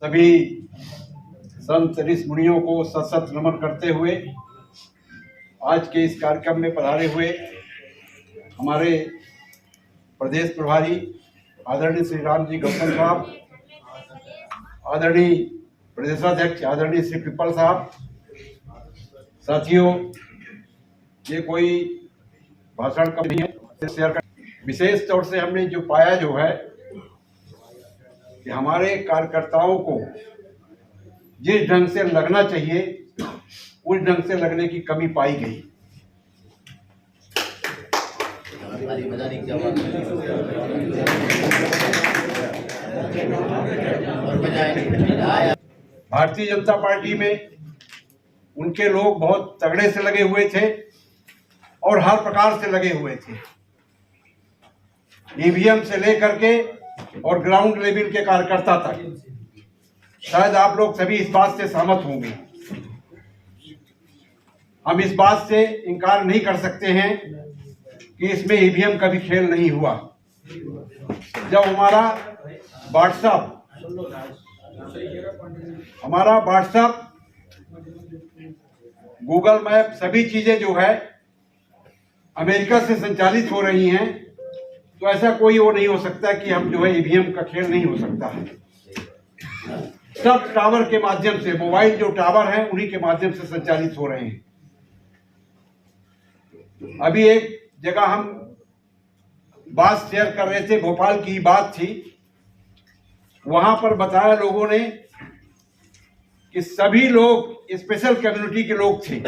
सभी संत ऋषि मुनियों को सत सत नमन करते हुए आज के इस कार्यक्रम में पधारे हुए हमारे प्रदेश प्रभारी आदरणीय श्री राम जी गौतम साहब, आदरणीय प्रदेशाध्यक्ष आदरणीय श्री पिपल साहब, साथियों, ये कोई भाषण का नहीं है, शेयर कर। विशेष तौर से हमने जो पाया जो है कि हमारे कार्यकर्ताओं को जिस ढंग से लगना चाहिए उस ढंग से लगने की कमी पाई गई। भारतीय जनता पार्टी में उनके लोग बहुत तगड़े से लगे हुए थे और हर प्रकार से लगे हुए थे, ईवीएम से लेकर के और ग्राउंड लेवल के कार्यकर्ता तक। शायद आप लोग सभी इस बात से सहमत होंगे। हम इस बात से इनकार नहीं कर सकते हैं कि इसमें ईवीएम का भी खेल नहीं हुआ। जब हमारा व्हाट्सएप, गूगल मैप, सभी चीजें जो है अमेरिका से संचालित हो रही हैं, तो ऐसा कोई वो नहीं हो सकता कि हम जो है ईवीएम का खेल नहीं हो सकता है। सब टावर के माध्यम से, मोबाइल जो टावर हैं उन्हीं के माध्यम से संचालित हो रहे हैं। अभी एक जगह हम बात शेयर कर रहे थे, भोपाल की बात थी, वहां पर बताया लोगों ने कि सभी लोग स्पेशल कम्युनिटी के लोग थे,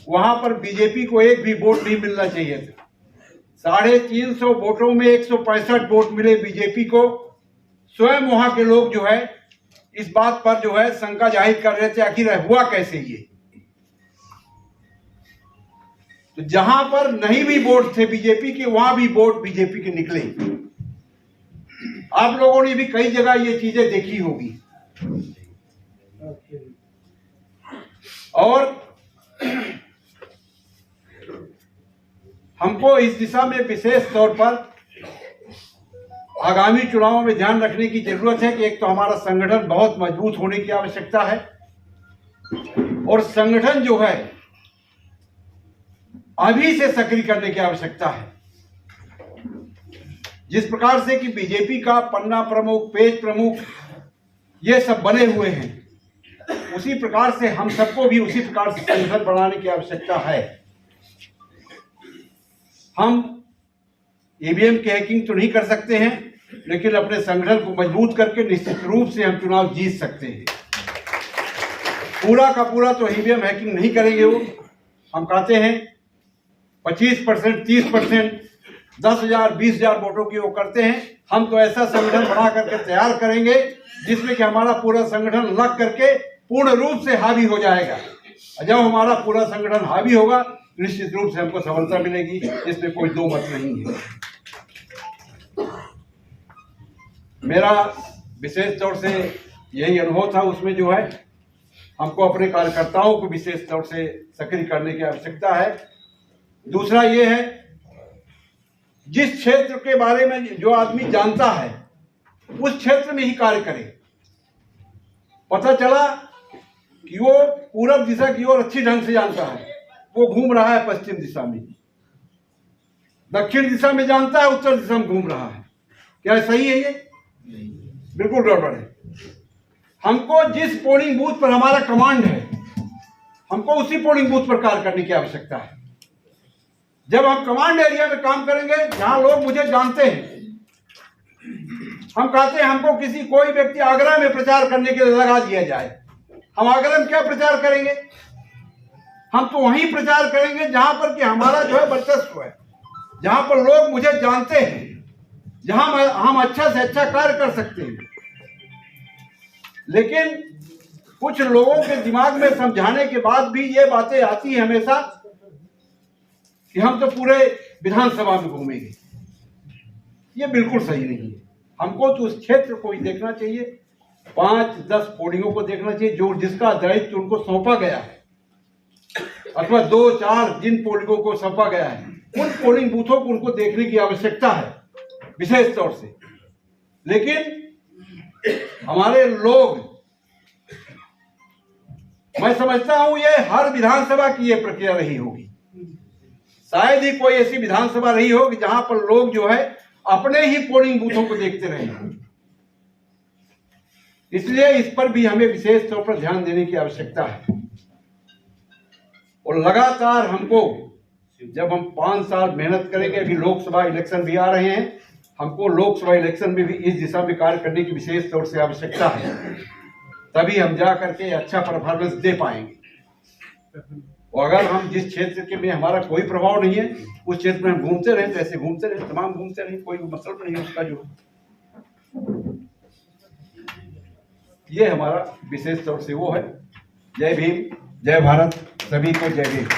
वहां पर बीजेपी को एक भी वोट नहीं मिलना चाहिए था। 350 वोटों में 165 वोट मिले बीजेपी को। स्वयं वहां के लोग जो है इस बात पर जो है शंका जाहिर कर रहे थे, आखिर हुआ कैसे ये। तो जहां पर नहीं भी वोट थे बीजेपी के, वहां भी वोट बीजेपी के निकले। आप लोगों ने भी कई जगह ये चीजें देखी होगी। और हमको इस दिशा में विशेष तौर पर आगामी चुनावों में ध्यान रखने की जरूरत है कि एक तो हमारा संगठन बहुत मजबूत होने की आवश्यकता है, और संगठन जो है अभी से सक्रिय करने की आवश्यकता है। जिस प्रकार से कि बीजेपी का पन्ना प्रमुख, पेज प्रमुख ये सब बने हुए हैं, उसी प्रकार से हम सबको भी उसी प्रकार से संगठन बनाने की आवश्यकता है। हम ईवीएम की हैकिंग तो नहीं कर सकते हैं, लेकिन अपने संगठन को मजबूत करके निश्चित रूप से हम चुनाव जीत सकते हैं। पूरा का पूरा तो ईवीएम हैकिंग नहीं करेंगे। वो हम कहते हैं 25%, 30%, 10,000, 20,000 वोटों की वो करते हैं। हम तो ऐसा संगठन बना करके तैयार करेंगे जिसमें कि हमारा पूरा संगठन लग करके पूर्ण रूप से हावी हो जाएगा। जब हमारा पूरा संगठन हावी होगा, निश्चित रूप से हमको सफलता मिलेगी, इसमें कोई दो मत नहीं है। मेरा विशेष तौर से यही अनुभव था। उसमें जो है हमको अपने कार्यकर्ताओं को विशेष तौर से सक्रिय करने की आवश्यकता है। दूसरा ये है, जिस क्षेत्र के बारे में जो आदमी जानता है उस क्षेत्र में ही कार्य करे। पता चला कि वो पूरब दिशा की ओर अच्छी ढंग से जानता है, वो घूम रहा है पश्चिम दिशा में, दक्षिण दिशा में जानता है, उत्तर दिशा में घूम रहा है। क्या सही है ये? बिल्कुल गड़बड़ है। हमको जिस पोलिंग बूथ पर हमारा कमांड है, हमको उसी पोलिंग बूथ पर कार्य करने की आवश्यकता है। जब हम कमांड एरिया में काम करेंगे, जहां लोग मुझे जानते हैं, हम कहते हैं हमको कोई व्यक्ति आगरा में प्रचार करने के लिए लगा दिया जाए, हम आगरा में क्या प्रचार करेंगे? हम तो वहीं प्रचार करेंगे जहां पर कि हमारा जो है वर्चस्व है, जहां पर लोग मुझे जानते हैं, जहां हम अच्छा से अच्छा कार्य कर सकते हैं। लेकिन कुछ लोगों के दिमाग में समझाने के बाद भी ये बातें आती है हमेशा कि हम तो पूरे विधानसभा में घूमेंगे। ये बिल्कुल सही नहीं है। हमको तो उस क्षेत्र को ही देखना चाहिए, 5-10 पोलिंगों को देखना चाहिए जो जिसका दायित्व उनको सौंपा गया है, अथवा 2-4 जिन पोलिंगों को सौंपा गया है, उन पोलिंग बूथों को उनको देखने की आवश्यकता है विशेष तौर से। लेकिन हमारे लोग मैं समझता हूं ये हर विधानसभा की ये प्रक्रिया रही होगी। शायद ही कोई ऐसी विधानसभा रही हो कि जहां पर लोग जो है अपने ही पोलिंग बूथों को देखते रहे। इसलिए इस पर भी हमें विशेष तौर पर ध्यान देने की आवश्यकता है। और लगातार हमको, जब हम 5 साल मेहनत करेंगे, अभी लोकसभा इलेक्शन भी आ रहे हैं, हमको लोकसभा इलेक्शन में भी इस दिशा में कार्य करने की विशेष तौर से आवश्यकता है। तभी हम जा करके अच्छा परफॉर्मेंस दे पाएंगे। और अगर हम जिस क्षेत्र के में हमारा कोई प्रभाव नहीं है, उस क्षेत्र में हम घूमते रहे, तो ऐसे घूमते रहे, तमाम घूमते रहे, कोई मतलब नहीं उसका। जो ये हमारा विशेष तौर से वो है। जय भीम, जय भारत, सभी को जय भीम।